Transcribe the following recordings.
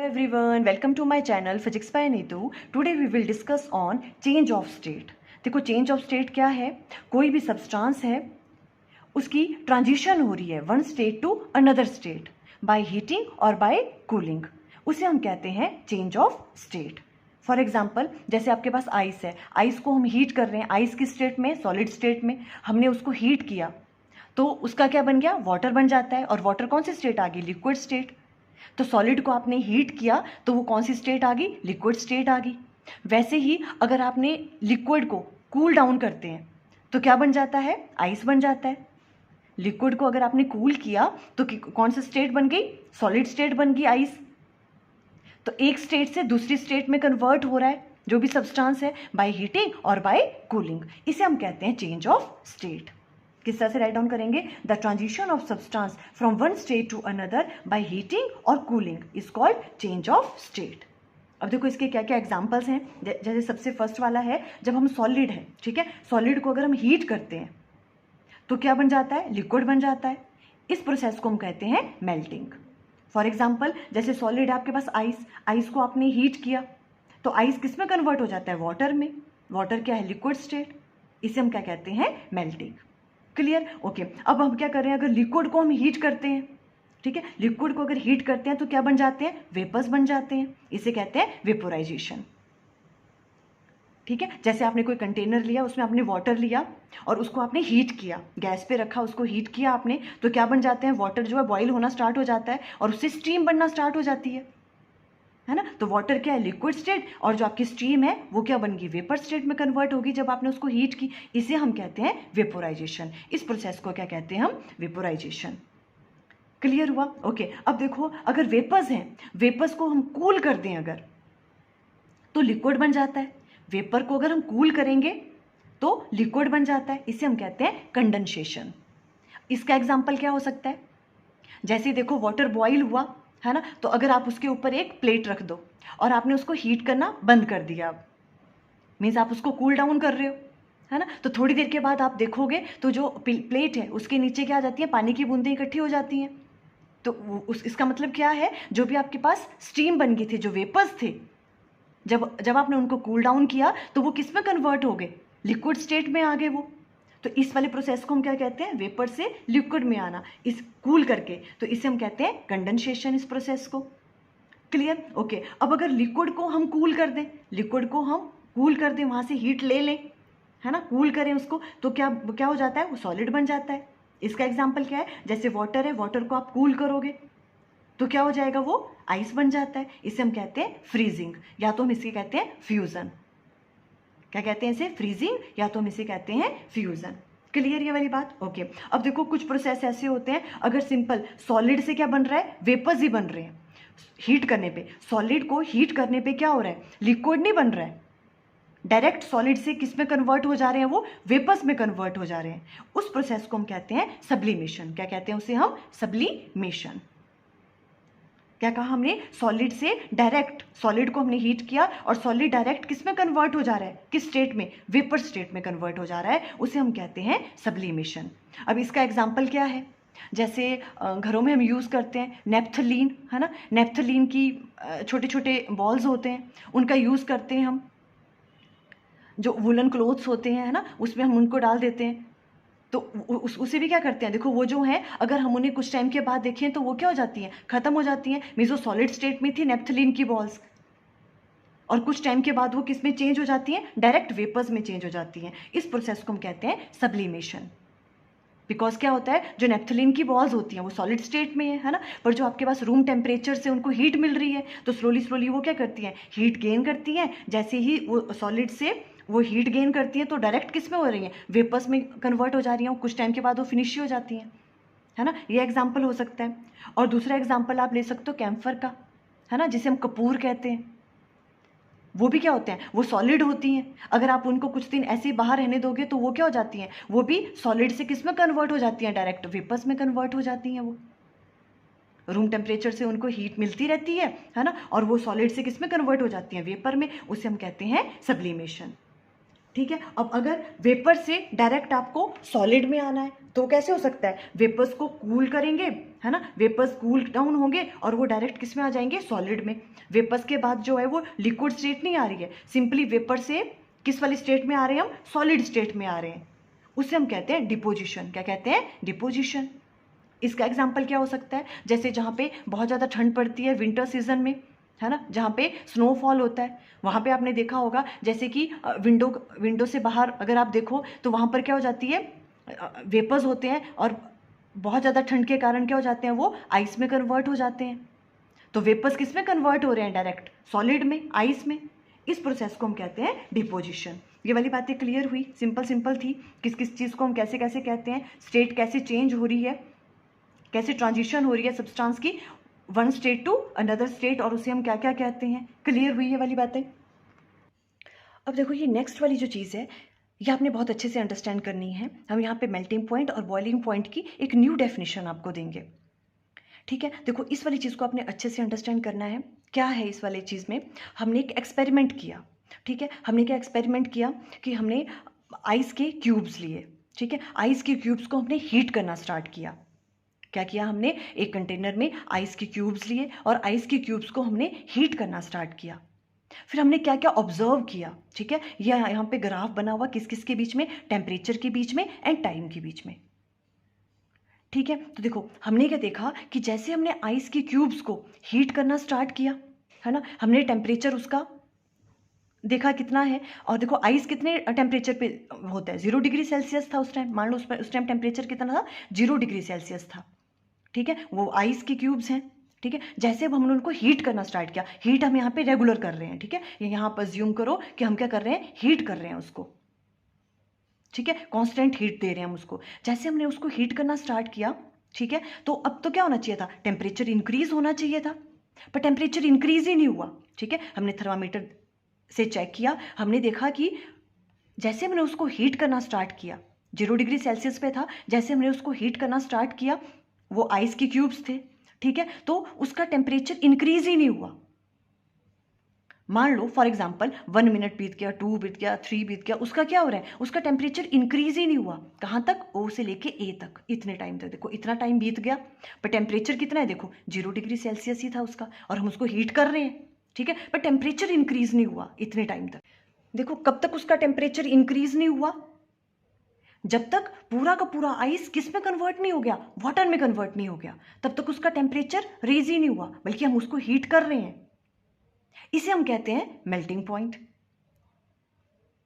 everyone, welcome to my channel Physics by Neetu. Today we will discuss on change of state. देखो change of state क्या है? कोई भी substance है उसकी ट्रांजिशन हो रही है one state to another state by heating और बाय कूलिंग, उसे हम कहते हैं change of state. For example जैसे आपके पास आइस है, आइस को हम हीट कर रहे हैं, आइस की स्टेट में, सॉलिड स्टेट में हमने उसको हीट किया तो उसका क्या बन गया? वाटर बन जाता है. और वाटर कौन सी स्टेट आ गई? Liquid state. तो सॉलिड को आपने हीट किया तो वो कौन सी स्टेट आ गई? लिक्विड स्टेट आ गई. वैसे ही अगर आपने लिक्विड को कूल डाउन करते हैं तो क्या बन जाता है? आइस बन जाता है. लिक्विड को अगर आपने कूल किया तो कौन सी स्टेट बन गई? सॉलिड स्टेट बन गई आइस. तो एक स्टेट से दूसरी स्टेट में कन्वर्ट हो रहा है जो भी सब्सटेंस है बाय हीटिंग और बाय कूलिंग. इसे हम कहते हैं चेंज ऑफ स्टेट. किस तरह से राइट डाउन करेंगे? The transition of substance from one state to another by heating और cooling is called change of state. अब देखो इसके क्या क्या एग्जांपल्स हैं. जैसे सबसे फर्स्ट वाला है जब हम सॉलिड है, ठीक है, सॉलिड को अगर हम हीट करते हैं तो क्या बन जाता है? लिक्विड बन जाता है. इस प्रोसेस को हम कहते हैं मेल्टिंग. फॉर एग्जाम्पल जैसे सॉलिड है आपके पास आइस, आइस को आपने हीट किया तो आइस किस में कन्वर्ट हो जाता है? वाटर में. वाटर क्या है? Liquid state. इसे हम क्या कहते हैं? मेल्टिंग. क्लियर? ओके. अब हम क्या कर रहे हैं? अगर लिक्विड को हम हीट करते हैं, ठीक है, लिक्विड को अगर हीट करते हैं तो क्या बन जाते हैं? वेपर्स बन जाते हैं. इसे कहते हैं वेपोराइजेशन. ठीक है, जैसे आपने कोई कंटेनर लिया, उसमें आपने वाटर लिया और उसको आपने हीट किया, गैस पे रखा, उसको हीट किया आपने, तो क्या बन जाते हैं? वाटर जो है बॉईल होना स्टार्ट हो जाता है और उससे स्टीम बनना स्टार्ट हो जाती है ना. तो वाटर क्या है? Liquid state. और जो आपकी स्टीम है वो क्या बन गई? वेपर स्टेट में कन्वर्ट होगी जब आपने उसको हीट की. इसे हम कहते हैं वेपोराइजेशन. इस प्रोसेस को क्या कहते हैं हम? वेपोराइजेशन. क्लियर हुआ? ओके. अब देखो अगर वेपर्स हैं, वेपर्स को हम कूल कर दें अगर तो लिक्विड बन जाता है. वेपर को अगर हम कूल करेंगे तो लिक्विड बन जाता है. इसे हम कहते हैं कंडेंसेशन. इसका एग्जाम्पल क्या हो सकता है? जैसे देखो वाटर बॉईल हुआ है ना, तो अगर आप उसके ऊपर एक प्लेट रख दो और आपने उसको हीट करना बंद कर दिया, मीन्स आप उसको कूल डाउन कर रहे हो, है ना, तो थोड़ी देर के बाद आप देखोगे तो जो प्लेट है उसके नीचे क्या आ जाती है? पानी की बूंदें इकट्ठी हो जाती हैं. तो इसका मतलब क्या है? जो भी आपके पास स्टीम बन गई थी, जो वेपर्स थे, जब आपने उनको कूल डाउन किया तो वो किस में कन्वर्ट हो गए? लिक्विड स्टेट में आ गए वो. तो इस वाले प्रोसेस को हम क्या कहते हैं? वेपर से लिक्विड में आना, इस कूल करके. तो इसे हम कहते हैं कंडेंसेशन, इस प्रोसेस को. क्लियर? ओके. अब अगर लिक्विड को हम कूल कर दें, लिक्विड को हम कूल कर दें, वहाँ से हीट ले लें, है ना, कूल करें उसको, तो क्या हो जाता है? वो सॉलिड बन जाता है. इसका एग्जाम्पल क्या है? जैसे वाटर है, वाटर को आप कूल करोगे तो क्या हो जाएगा? वो आइस बन जाता है. इसे हम कहते हैं फ्रीजिंग, या तो हम इसे कहते हैं फ्यूजन. क्या कहते हैं इसे? फ्रीजिंग, या तो हम इसे कहते हैं फ्यूजन. क्लियर ये वाली बात? ओके. अब देखो कुछ प्रोसेस ऐसे होते हैं, अगर सिंपल सॉलिड से क्या बन रहा है? वेपर्स ही बन रहे हैं. हीट करने पे, सॉलिड को हीट करने पे क्या हो रहा है? लिक्विड नहीं बन रहा है. डायरेक्ट सॉलिड से किस में कन्वर्ट हो जा रहे हैं? वो वेपर्स में कन्वर्ट हो जा रहे हैं. उस प्रोसेस को हम कहते हैं सब्लिमेशन. क्या कहते हैं उसे हम? सब्लिमेशन. क्या कहा हमने? सॉलिड से डायरेक्ट, सॉलिड को हमने हीट किया और सॉलिड डायरेक्ट किस में कन्वर्ट हो जा रहा है? किस स्टेट में? वेपर स्टेट में कन्वर्ट हो जा रहा है. उसे हम कहते हैं सब्लिमेशन. अब इसका एग्जाम्पल क्या है? जैसे घरों में हम यूज़ करते हैं नेप्थलीन, है ना, नेप्थलीन की छोटे छोटे बॉल्स होते हैं, उनका यूज़ करते हैं हम. जो वुलन क्लोथ्स होते हैं, है ना, उसमें हम उनको डाल देते हैं तो उसे भी क्या करते हैं? देखो वो जो है, अगर हम उन्हें कुछ टाइम के बाद देखें तो वो क्या हो जाती हैं? ख़त्म हो जाती हैं. मीन्स वो सॉलिड स्टेट में थी नेप्थलीन की बॉल्स, और कुछ टाइम के बाद वो किस में चेंज हो जाती हैं? डायरेक्ट वेपर्स में चेंज हो जाती हैं. इस प्रोसेस को हम कहते हैं सब्लिमेशन. बिकॉज क्या होता है? जो नेप्थलीन की बॉल्स होती हैं वो सॉलिड स्टेट में है ना, पर जो आपके पास रूम टेम्परेचर से उनको हीट मिल रही है तो स्लोली स्लोली वो क्या करती हैं? हीट गेन करती हैं. जैसे ही वो सॉलिड से वो हीट गेन करती हैं तो डायरेक्ट किस में हो रही हैं? वेपर्स में कन्वर्ट हो जा रही हैं. कुछ टाइम के बाद वो फिनिश ही हो जाती हैं, है ना. ये एग्जाम्पल हो सकता है. और दूसरा एग्जाम्पल आप ले सकते हो कैम्फर का, है ना, जिसे हम कपूर कहते हैं. वो भी क्या होते हैं? वो सॉलिड होती हैं. अगर आप उनको कुछ दिन ऐसे ही बाहर रहने दोगे तो वो क्या हो जाती हैं? वो भी सॉलिड से किस में कन्वर्ट हो जाती हैं? डायरेक्ट वेपर्स में कन्वर्ट हो जाती हैं. वो रूम टेम्परेचर से उनको हीट मिलती रहती है ना, और वो सॉलिड से किस में कन्वर्ट हो जाती हैं? वेपर में. उसे हम कहते हैं सब्लिमेशन. ठीक है। अब अगर वेपर से डायरेक्ट आपको सॉलिड में आना है तो कैसे हो सकता है, वेपर्स को कूल करेंगे, है ना, वेपर्स कूल डाउन होंगे और वो डायरेक्ट किस में आ जाएंगे, सॉलिड में। वेपर्स के बाद जो है वो लिक्विड स्टेट नहीं आ रही है, सिंपली वेपर से किस वाली स्टेट में आ रहे हैं हम, सॉलिड स्टेट में आ रहे हैं, उसे हम कहते हैं डिपोजिशन। क्या कहते हैं, डिपोजिशन। इसका एग्जाम्पल क्या हो सकता है, जैसे जहाँ पे बहुत ज़्यादा ठंड पड़ती है विंटर सीजन में, है ना, जहाँ पे स्नोफॉल होता है, वहाँ पे आपने देखा होगा जैसे कि विंडो से बाहर अगर आप देखो तो वहाँ पर क्या हो जाती है, वेपर्स होते हैं और बहुत ज़्यादा ठंड के कारण क्या हो जाते हैं, वो आइस में कन्वर्ट हो जाते हैं। तो वेपर्स किस में कन्वर्ट हो रहे हैं, डायरेक्ट सॉलिड में, आइस में। इस प्रोसेस को हम कहते हैं डिपोजिशन। ये वाली बातें क्लियर हुई, सिंपल थी, किस किस चीज़ को हम कैसे कैसे कहते हैं, स्टेट कैसे चेंज हो रही है, कैसे ट्रांजिशन हो रही है सब्सटेंस की one state to another state, और उसे हम क्या क्या कहते हैं। क्लियर हुई ये वाली बातें। अब देखो ये नेक्स्ट वाली जो चीज़ है ये आपने बहुत अच्छे से अंडरस्टैंड करनी है। हम यहाँ पे मेल्टिंग पॉइंट और बॉइलिंग पॉइंट की एक न्यू डेफिनेशन आपको देंगे, ठीक है। देखो इस वाली चीज़ को आपने अच्छे से अंडरस्टैंड करना है। क्या है इस वाली चीज़ में, हमने एक एक्सपेरिमेंट किया, ठीक है। हमने क्या एक्सपेरिमेंट किया कि हमने आइस के क्यूब्स लिए, ठीक है। आइस के क्यूब्स को हमने हीट करना स्टार्ट किया। क्या किया हमने, एक कंटेनर में आइस के क्यूब्स लिए और आइस के क्यूब्स को हमने हीट करना स्टार्ट किया। फिर हमने क्या क्या ऑब्जर्व किया, ठीक है। यह यहाँ पे ग्राफ बना हुआ किस किस के बीच में, टेम्परेचर के बीच में एंड टाइम के बीच में, ठीक है। तो देखो हमने क्या देखा कि जैसे हमने आइस के क्यूब्स को हीट करना स्टार्ट किया, है ना, हमने टेम्परेचर उसका देखा कितना है, और देखो आइस कितने टेम्परेचर पे होता है, 0 डिग्री सेल्सियस था उस टाइम, मान लो उस टाइम टेम्परेचर कितना था, 0 डिग्री सेल्सियस था, ठीक है। वो आइस के क्यूब्स हैं, ठीक है। जैसे अब हमने उनको हीट करना स्टार्ट किया, हीट हम यहाँ पे रेगुलर कर रहे हैं, ठीक है, यहाँ पर ज्यूम करो कि हम क्या कर रहे हैं, हीट कर रहे हैं उसको, ठीक है, कांस्टेंट हीट दे रहे हैं हम उसको। जैसे हमने उसको हीट करना स्टार्ट किया, ठीक है, तो अब तो क्या होना चाहिए था, टेम्परेचर इंक्रीज होना चाहिए था, पर टेम्परेचर इंक्रीज ही नहीं हुआ, ठीक है। हमने थर्मामीटर से चेक किया, हमने देखा कि जैसे हमने उसको हीट करना स्टार्ट किया, 0 डिग्री सेल्सियस पे था, जैसे हमने उसको हीट करना स्टार्ट किया, वो आइस के क्यूब्स थे, ठीक है, तो उसका टेम्परेचर इंक्रीज ही नहीं हुआ। मान लो फॉर एग्जाम्पल 1 मिनट बीत गया, 2 बीत गया, 3 बीत गया, उसका क्या हो रहा है, उसका टेम्परेचर इंक्रीज ही नहीं हुआ। कहाँ तक, ओ से लेके ए तक, इतने टाइम तक। देखो इतना टाइम बीत गया, पर टेम्परेचर कितना है, देखो 0 डिग्री सेल्सियस ही था उसका, और हम उसको हीट कर रहे हैं, ठीक है, पर टेम्परेचर इंक्रीज नहीं हुआ इतने टाइम तक। देखो कब तक उसका टेम्परेचर इंक्रीज नहीं हुआ, जब तक पूरा का पूरा आइस किस में कन्वर्ट नहीं हो गया, वाटर में कन्वर्ट नहीं हो गया, तब तक उसका टेम्परेचर रेज ही नहीं हुआ, बल्कि हम उसको हीट कर रहे हैं। इसे हम कहते हैं मेल्टिंग पॉइंट,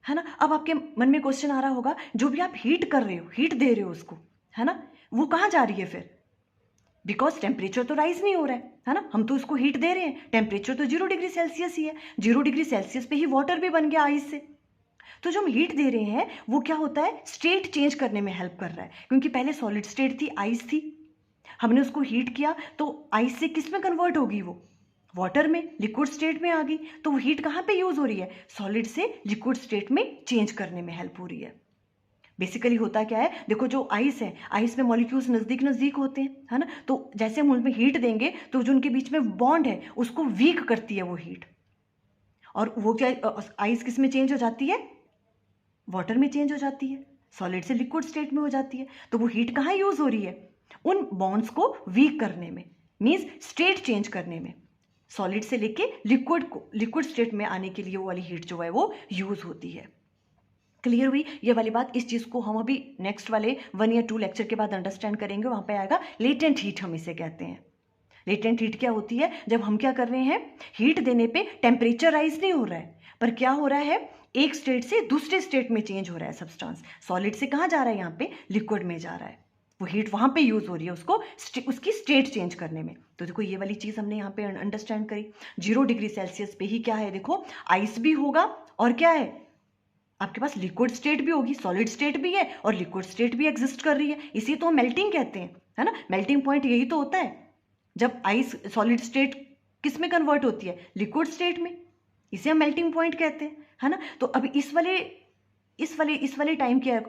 है ना। अब आपके मन में क्वेश्चन आ रहा होगा, जो भी आप हीट कर रहे हो, हीट दे रहे हो उसको, है ना, वो कहाँ जा रही है फिर, बिकॉज टेम्परेचर तो राइज नहीं हो रहा है ना, हम तो उसको हीट दे रहे हैं, टेम्परेचर तो 0 डिग्री सेल्सियस ही है, 0 डिग्री सेल्सियस पे ही वाटर भी बन गया आइस से। तो जो हम हीट दे रहे हैं वो क्या होता है, स्टेट चेंज करने में हेल्प कर रहा है, क्योंकि पहले सॉलिड स्टेट थी, आइस थी, हमने उसको हीट किया तो आइस से किस में कन्वर्ट होगी, वो वाटर में, लिक्विड स्टेट में आ गई। तो वो हीट कहाँ पे यूज हो रही है, सॉलिड से लिक्विड स्टेट में चेंज करने में हेल्प हो रही है। बेसिकली होता क्या है, देखो जो आइस है, आइस में मॉलिक्यूल्स नज़दीक नज़दीक होते हैं, है ना, तो जैसे हम उनमें हीट देंगे तो जो उनके बीच में बॉन्ड है उसको वीक करती है वो हीट, और वो क्या, आइस किस में चेंज हो जाती है, वाटर में चेंज हो जाती है, सॉलिड से लिक्विड स्टेट में हो जाती है। तो वो हीट कहाँ यूज हो रही है, उन बॉन्ड्स को वीक करने में, मींस स्टेट चेंज करने में, सॉलिड से लेके लिक्विड स्टेट में आने के लिए वो वाली हीट जो है वो यूज होती है। क्लियर हुई ये वाली बात। इस चीज़ को हम अभी नेक्स्ट वाले 1 या 2 लेक्चर के बाद अंडरस्टैंड करेंगे, वहाँ पे आएगा लेटेंट हीट, हम इसे कहते हैं। लेटेंट हीट क्या होती है, जब हम क्या कर रहे हैं, हीट देने पे टेम्परेचर राइज नहीं हो रहा है, पर क्या हो रहा है, एक स्टेट से दूसरे स्टेट में चेंज हो रहा है सब्सटेंस, सॉलिड से कहाँ जा रहा है, यहाँ पे लिक्विड में जा रहा है, वो हीट वहाँ पे यूज हो रही है उसको उसकी स्टेट चेंज करने में। तो देखो ये वाली चीज़ हमने यहाँ पे अंडरस्टैंड करी। 0 डिग्री सेल्सियस पे ही क्या है, देखो आइस भी होगा, और क्या है, आपके पास लिक्विड स्टेट भी होगी, सॉलिड स्टेट भी है और लिक्विड स्टेट भी एग्जिस्ट कर रही है, इसी तो हम मेल्टिंग कहते हैं, है ना। मेल्टिंग पॉइंट यही तो होता है, जब आइस सॉलिड स्टेट किस में कन्वर्ट होती है, लिक्विड स्टेट में, इसे हम मेल्टिंग पॉइंट कहते हैं, है ना। तो अभी इस वाले टाइम के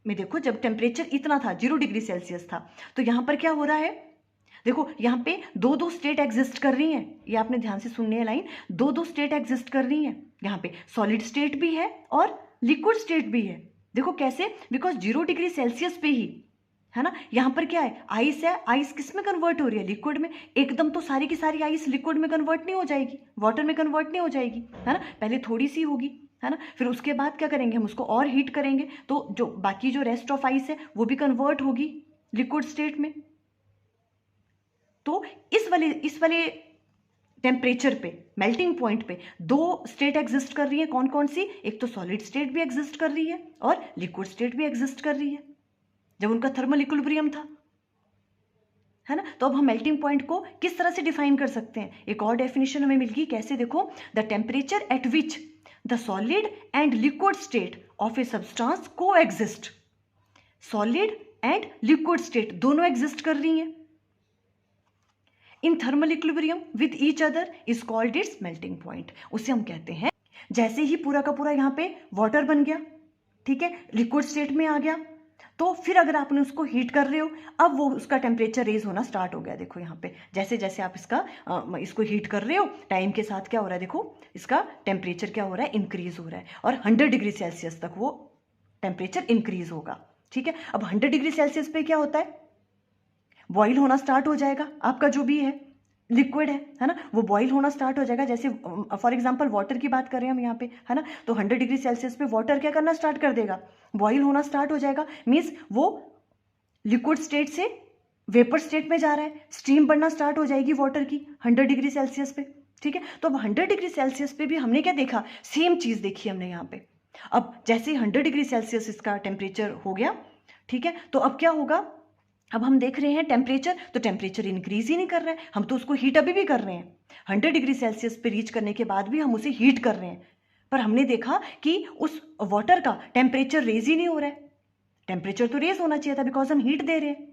में देखो, जब टेम्परेचर इतना था, 0 डिग्री सेल्सियस था, तो यहाँ पर क्या हो रहा है, देखो यहाँ पे दो स्टेट एग्जिस्ट कर रही हैं, ये आपने ध्यान से सुननी है लाइन, दो स्टेट एग्जिस्ट कर रही हैं, यहाँ पे सॉलिड स्टेट भी है और लिक्विड स्टेट भी है। देखो कैसे, बिकॉज 0 डिग्री सेल्सियस पे ही, है ना, यहाँ पर क्या है, आइस है, आइस किस में कन्वर्ट हो रही है, लिक्विड में। एकदम तो सारी की सारी आइस लिक्विड में कन्वर्ट नहीं हो जाएगी, वाटर में कन्वर्ट नहीं हो जाएगी, है ना, पहले थोड़ी सी होगी, है ना, फिर उसके बाद क्या करेंगे हम, उसको और हीट करेंगे तो जो बाकी जो रेस्ट ऑफ आइस है वो भी कन्वर्ट होगी लिक्विड स्टेट में। तो इस वाले टेम्परेचर पे, मेल्टिंग पॉइंट पे दो स्टेट एग्जिस्ट कर रही है। कौन कौन सी, एक तो सॉलिड स्टेट भी एग्जिस्ट कर रही है और लिक्विड स्टेट भी एग्जिस्ट कर रही है जब उनका थर्मल इक्विलिब्रियम था, है ना। तो अब हम मेल्टिंग पॉइंट को किस तरह से डिफाइन कर सकते हैं, एक और डेफिनेशन हमें मिल गई, कैसे, देखो, the temperature at which the solid and liquid state of a substance coexist. Solid and liquid state दोनों एग्जिस्ट कर रही हैं in thermal equilibrium with each other is called its melting point. उसे हम कहते हैं, जैसे ही पूरा का पूरा यहाँ पे वाटर बन गया, ठीक है, लिक्विड स्टेट में आ गया, तो फिर अगर आपने उसको हीट कर रहे हो, अब वो उसका टेम्परेचर रेज होना स्टार्ट हो गया। देखो यहाँ पे जैसे जैसे आप इसको हीट कर रहे हो, टाइम के साथ क्या हो रहा है, देखो इसका टेम्परेचर क्या हो रहा है, इंक्रीज हो रहा है, और 100 डिग्री सेल्सियस तक वो टेम्परेचर इंक्रीज होगा, ठीक है। अब 100 डिग्री सेल्सियस पे क्या होता है, बॉईल होना स्टार्ट हो जाएगा, आपका जो भी है लिक्विड है ना, वो बॉईल होना स्टार्ट हो जाएगा। जैसे फॉर एग्जांपल वाटर की बात कर रहे हैं हम यहाँ पे, है ना, तो 100 डिग्री सेल्सियस पे वाटर क्या करना स्टार्ट कर देगा, बॉईल होना स्टार्ट हो जाएगा। मीन्स वो लिक्विड स्टेट से वेपर स्टेट में जा रहा है, स्टीम बनना स्टार्ट हो जाएगी वाटर की 100 डिग्री सेल्सियस पे, ठीक है। तो अब 100 डिग्री सेल्सियस पे भी हमने क्या देखा, सेम चीज देखी हमने यहाँ पे। अब जैसे 100 डिग्री सेल्सियस इसका टेम्परेचर हो गया, ठीक है, तो अब क्या होगा, अब हम देख रहे हैं टेम्परेचर, तो टेम्परेचर इंक्रीज ही नहीं कर रहा है, हम तो उसको हीट अभी भी कर रहे हैं। 100 डिग्री सेल्सियस पे रीच करने के बाद भी हम उसे हीट कर रहे हैं, पर हमने देखा कि उस वाटर का टेम्परेचर रेज ही नहीं हो रहा है। टेम्परेचर तो रेज होना चाहिए था बिकॉज हम हीट दे रहे हैं,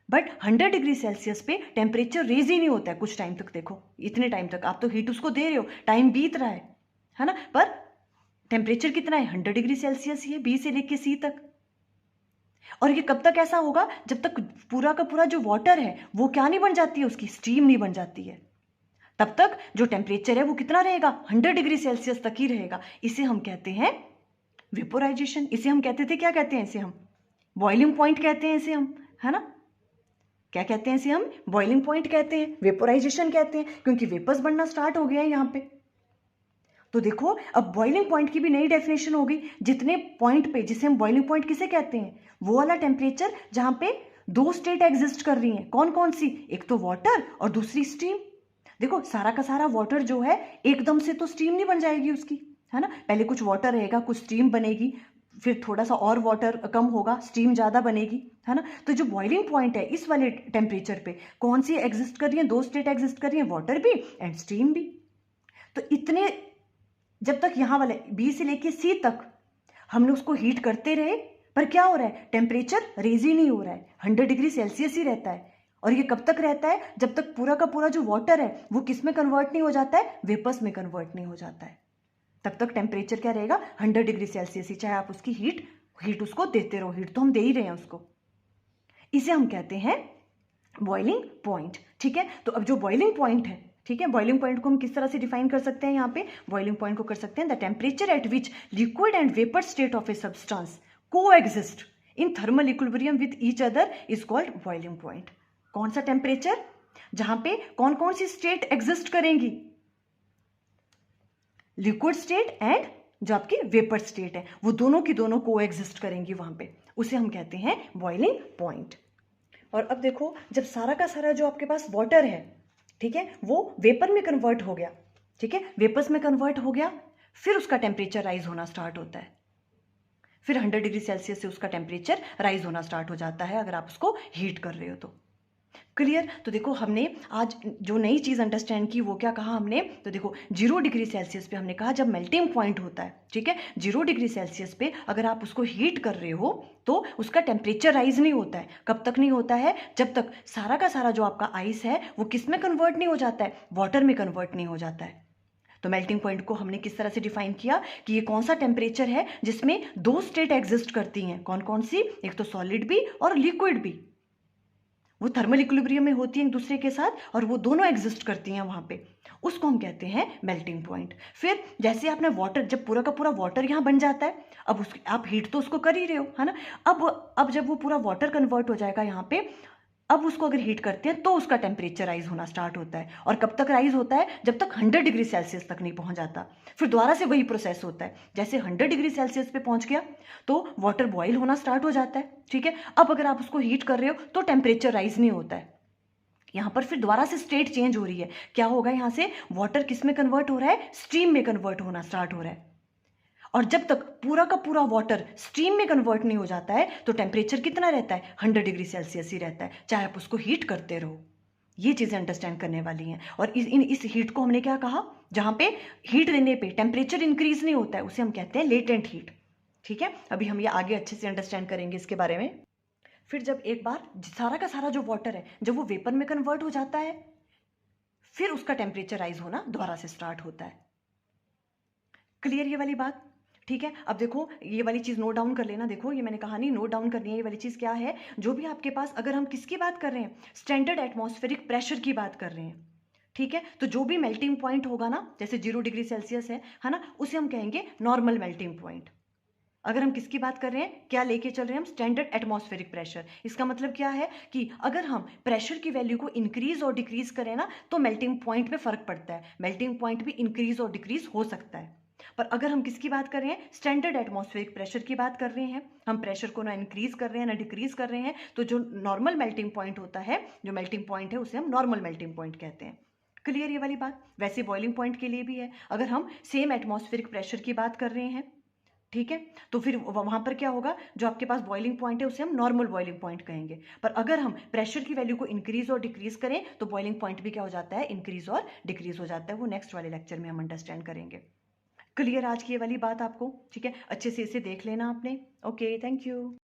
बट 100 डिग्री सेल्सियस पे टेम्परेचर रेज ही नहीं होता है कुछ टाइम तक। देखो इतने टाइम तक आप तो हीट उसको दे रहे हो, टाइम बीत रहा है ना, पर टेम्परेचर कितना है, 100 डिग्री सेल्सियस ही है, बी से लेके सी तक। और ये कब तक ऐसा होगा, जब तक पूरा का पूरा जो वाटर है वो क्या नहीं बन जाती है, उसकी स्टीम नहीं बन जाती है, तब तक जो टेम्परेचर है वो कितना रहेगा, 100 डिग्री सेल्सियस तक ही रहेगा। इसे हम कहते हैं वेपोराइजेशन। इसे हम कहते थे, क्या कहते हैं इसे हम, बॉइलिंग पॉइंट कहते हैं इसे हम, है ना, क्या कहते हैं इसे हम, बॉइलिंग पॉइंट कहते हैं, वेपोराइजेशन कहते हैं, क्योंकि वेपर्स बनना स्टार्ट हो गया है यहाँ पे। तो देखो अब बॉइलिंग पॉइंट की भी नई डेफिनेशन हो गई, जितने पॉइंट पे, जिसे हम बॉइलिंग पॉइंट किसे कहते हैं, वो वाला टेम्परेचर जहां पे दो स्टेट एग्जिस्ट कर रही हैं। कौन कौन सी, एक तो वाटर और दूसरी स्टीम। देखो सारा का सारा वाटर जो है एकदम से तो स्टीम नहीं बन जाएगी उसकी, है ना, पहले कुछ वाटर रहेगा, कुछ स्टीम बनेगी, फिर थोड़ा सा और वाटर कम होगा, स्टीम ज्यादा बनेगी, है ना। तो जो बॉइलिंग पॉइंट है इस वाले टेम्परेचर पे कौन सी एग्जिस्ट कर रही है, दो स्टेट एग्जिस्ट कर रही है, वाटर भी एंड स्टीम भी। तो इतने, जब तक यहाँ वाले बी से लेके सी तक हमने उसको हीट करते रहे, पर क्या हो रहा है, टेम्परेचर रेज ही नहीं हो रहा है, 100 डिग्री सेल्सियस ही रहता है। और ये कब तक रहता है, जब तक पूरा का पूरा जो वाटर है वो किस में कन्वर्ट नहीं हो जाता है, वेपर्स में कन्वर्ट नहीं हो जाता है। तब तक टेम्परेचर क्या रहेगा, 100 डिग्री सेल्सियस ही, चाहे आप उसकी हीट उसको देते रहो, हीट तो हम दे ही रहे हैं उसको। इसे हम कहते हैं बॉइलिंग पॉइंट, ठीक है। तो अब जो बॉइलिंग पॉइंट है, ठीक है, बॉइलिंग पॉइंट को हम किस तरह से डिफाइन कर सकते हैं, यहाँ पे बॉइलिंग पॉइंट को कर सकते हैं, the temperature at which liquid and vapour state of a substance coexist in thermal equilibrium with each other is called boiling point. कौन सा टेम्परेचर, जहां पे कौन कौन सी स्टेट एग्जिस्ट करेंगी, लिक्विड स्टेट एंड जो आपकी वेपर स्टेट है, वो दोनों की दोनों को एग्जिस्ट करेंगी वहां पे, उसे हम कहते हैं बॉइलिंग पॉइंट। और अब देखो, जब सारा का सारा जो आपके पास वाटर है, ठीक है, वो वेपर में कन्वर्ट हो गया, ठीक है, वेपर्स में कन्वर्ट हो गया, फिर उसका टेम्परेचर राइज होना स्टार्ट होता है, फिर 100 डिग्री सेल्सियस से उसका टेम्परेचर राइज होना स्टार्ट हो जाता है अगर आप उसको हीट कर रहे हो तो। क्लियर। तो देखो हमने आज जो नई चीज अंडरस्टैंड की वो क्या कहा हमने, तो देखो 0 डिग्री सेल्सियस पे हमने कहा जब मेल्टिंग पॉइंट होता है, ठीक है, 0 डिग्री सेल्सियस पे अगर आप उसको हीट कर रहे हो तो उसका टेम्परेचर राइज नहीं होता है। कब तक नहीं होता है, जब तक सारा का सारा जो आपका आइस है वो किस में कन्वर्ट नहीं हो जाता है, वाटर में कन्वर्ट नहीं हो जाता है। तो मेल्टिंग पॉइंट को हमने किस तरह से डिफाइन किया कि ये कौन सा टेम्परेचर है जिसमें दो स्टेट एग्जिस्ट करती हैं, कौन कौन सी, एक तो सॉलिड भी और लिक्विड भी, वो थर्मल इक्विलिब्रियम में होती हैं एक दूसरे के साथ और वो दोनों एग्जिस्ट करती हैं वहाँ पे, उसको हम कहते हैं मेल्टिंग पॉइंट। फिर जैसे आपने वाटर, जब पूरा का पूरा वाटर यहाँ बन जाता है, अब उस आप हीट तो उसको कर ही रहे हो, है ना। अब जब वो पूरा वाटर कन्वर्ट हो जाएगा यहाँ पे, अब उसको अगर हीट करते हैं तो उसका टेम्परेचर राइज होना स्टार्ट होता है। और कब तक राइज होता है? जब तक 100 डिग्री सेल्सियस तक नहीं पहुंच जाता। फिर दोबारा से वही प्रोसेस होता है, जैसे 100 डिग्री सेल्सियस पे पहुंच गया तो वाटर बॉईल होना स्टार्ट हो जाता है, ठीक है। अब अगर आप उसको हीट कर रहे हो तो टेम्परेचर राइज नहीं होता है। यहाँ पर फिर दोबारा से स्टेट चेंज हो रही है। क्या होगा? यहाँ से वाटर किस में कन्वर्ट हो रहा है? स्टीम में कन्वर्ट होना स्टार्ट हो रहा है। और जब तक पूरा का पूरा वाटर स्टीम में कन्वर्ट नहीं हो जाता है तो टेम्परेचर कितना रहता है? 100 डिग्री सेल्सियस ही रहता है, चाहे आप उसको हीट करते रहो। ये चीज़ें अंडरस्टैंड करने वाली हैं। और इस हीट को हमने क्या कहा? जहाँ पे हीट देने पे टेम्परेचर इंक्रीज नहीं होता है उसे हम कहते हैं लेटेंट हीट, ठीक है। अभी हम ये आगे अच्छे से अंडरस्टैंड करेंगे इसके बारे में। फिर जब एक बार सारा का सारा जो वाटर है जब वो वेपर में कन्वर्ट हो जाता है, फिर उसका टेम्परेचर राइज होना दोबारा से स्टार्ट होता है। क्लियर ये वाली बात? ठीक है। अब देखो ये वाली चीज़ नोट डाउन कर लेना। देखो ये मैंने कहा नहीं, नोट डाउन करनी है। ये वाली चीज़ क्या है? जो भी आपके पास, अगर हम किसकी बात कर रहे हैं? स्टैंडर्ड एटमॉस्फेरिक प्रेशर की बात कर रहे हैं, ठीक है। तो जो भी मेल्टिंग पॉइंट होगा ना, जैसे 0 डिग्री सेल्सियस है ना, उसे हम कहेंगे नॉर्मल मेल्टिंग पॉइंट। अगर हम किसकी बात कर रहे हैं, क्या लेके चल रहे हैं हम? Standard atmospheric pressure. इसका मतलब क्या है कि अगर हम प्रेशर की वैल्यू को इंक्रीज और डिक्रीज करें ना तो मेल्टिंग पॉइंट में फर्क पड़ता है। मेल्टिंग पॉइंट भी इंक्रीज और डिक्रीज हो सकता है। पर अगर हम किसकी बात कर रहे हैं? स्टैंडर्ड एटमॉस्फेरिक प्रेशर की बात कर रहे हैं, हम प्रेशर को ना इंक्रीज कर रहे हैं ना डिक्रीज कर रहे हैं, तो जो नॉर्मल मेल्टिंग पॉइंट होता है, जो मेल्टिंग पॉइंट है उसे हम नॉर्मल मेल्टिंग पॉइंट कहते हैं। क्लियर ये वाली बात? वैसे बॉइलिंग पॉइंट के लिए भी है। अगर हम सेम एटमॉस्फेरिक प्रेशर की बात कर रहे हैं, ठीक है, तो फिर वहां पर क्या होगा? जो आपके पास बॉइलिंग पॉइंट है उसे हम नॉर्मल बॉइलिंग पॉइंट कहेंगे। पर अगर हम प्रेशर की वैल्यू को इंक्रीज और डिक्रीज करें तो बॉइलिंग पॉइंट भी क्या हो जाता है? इंक्रीज और डिक्रीज हो जाता है। वो नेक्स्ट वाले लेक्चर में हम अंडरस्टैंड करेंगे। क्लियर आज की ये वाली बात आपको? ठीक है, अच्छे से इसे देख लेना आपने। Okay, thank you.